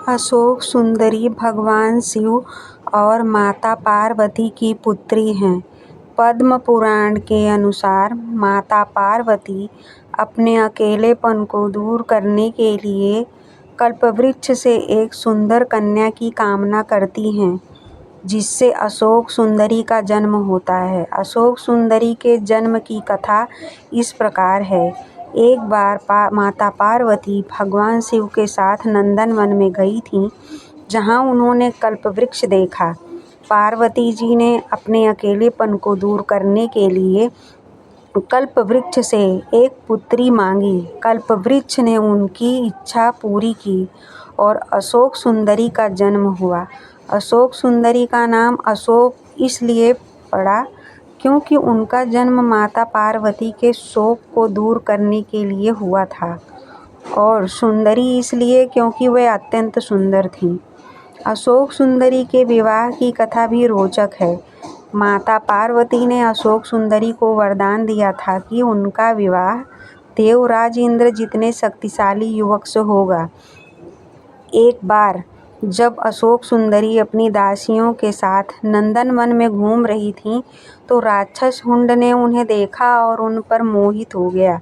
अशोक सुंदरी भगवान शिव और माता पार्वती की पुत्री हैं। पद्म पुराण के अनुसार माता पार्वती अपने अकेलेपन को दूर करने के लिए कल्पवृक्ष से एक सुंदर कन्या की कामना करती हैं, जिससे अशोक सुंदरी का जन्म होता है। अशोक सुंदरी के जन्म की कथा इस प्रकार है। एक बार माता पार्वती भगवान शिव के साथ नंदनवन में गई थीं, जहां उन्होंने कल्पवृक्ष देखा। पार्वती जी ने अपने अकेलेपन को दूर करने के लिए कल्पवृक्ष से एक पुत्री मांगी। कल्पवृक्ष ने उनकी इच्छा पूरी की और अशोक सुंदरी का जन्म हुआ। अशोक सुंदरी का नाम अशोक इसलिए पड़ा क्योंकि उनका जन्म माता पार्वती के शोक को दूर करने के लिए हुआ था, और सुंदरी इसलिए क्योंकि वे अत्यंत सुंदर थीं। अशोक सुंदरी के विवाह की कथा भी रोचक है। माता पार्वती ने अशोक सुंदरी को वरदान दिया था कि उनका विवाह देवराज इंद्र जितने शक्तिशाली युवक से होगा। एक बार जब अशोक सुंदरी अपनी दासियों के साथ नंदनवन में घूम रही थीं, तो राक्षस हुंड ने उन्हें देखा और उन पर मोहित हो गया।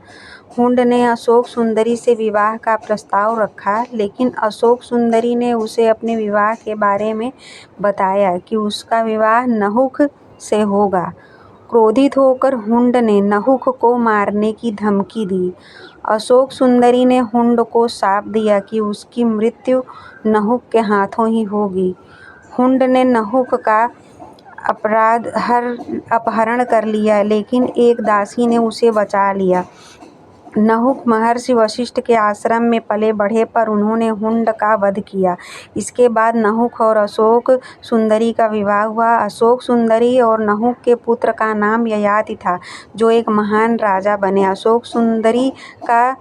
हुंड ने अशोक सुंदरी से विवाह का प्रस्ताव रखा, लेकिन अशोक सुंदरी ने उसे अपने विवाह के बारे में बताया कि उसका विवाह नहुक से होगा। क्रोधित होकर हुंड ने नहुक को मारने की धमकी दी। अशोक सुंदरी ने हुंड को शाप दिया कि उसकी मृत्यु नहुक के हाथों ही होगी। हुंड ने नहुक का अपहरण कर लिया, लेकिन एक दासी ने उसे बचा लिया। नहुक महर्षि वशिष्ठ के आश्रम में पले बढ़े, पर उन्होंने हुंड का वध किया। इसके बाद नहुक और अशोक सुंदरी का विवाह हुआ। अशोक सुंदरी और नहुक के पुत्र का नाम ययाति था, जो एक महान राजा बने। अशोक सुंदरी का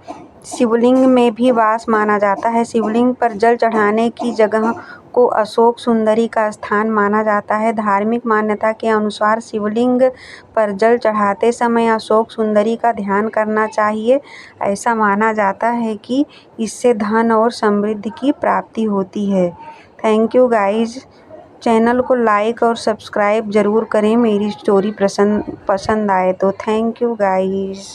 शिवलिंग में भी वास माना जाता है। शिवलिंग पर जल चढ़ाने की जगह को अशोक सुंदरी का स्थान माना जाता है। धार्मिक मान्यता के अनुसार शिवलिंग पर जल चढ़ाते समय अशोक सुंदरी का ध्यान करना चाहिए। ऐसा माना जाता है कि इससे धन और समृद्धि की प्राप्ति होती है। Thank you guys. चैनल को लाइक और सब्सक्राइब ज़रूर करें मेरी स्टोरी पसंद आए तो। Thank you guys.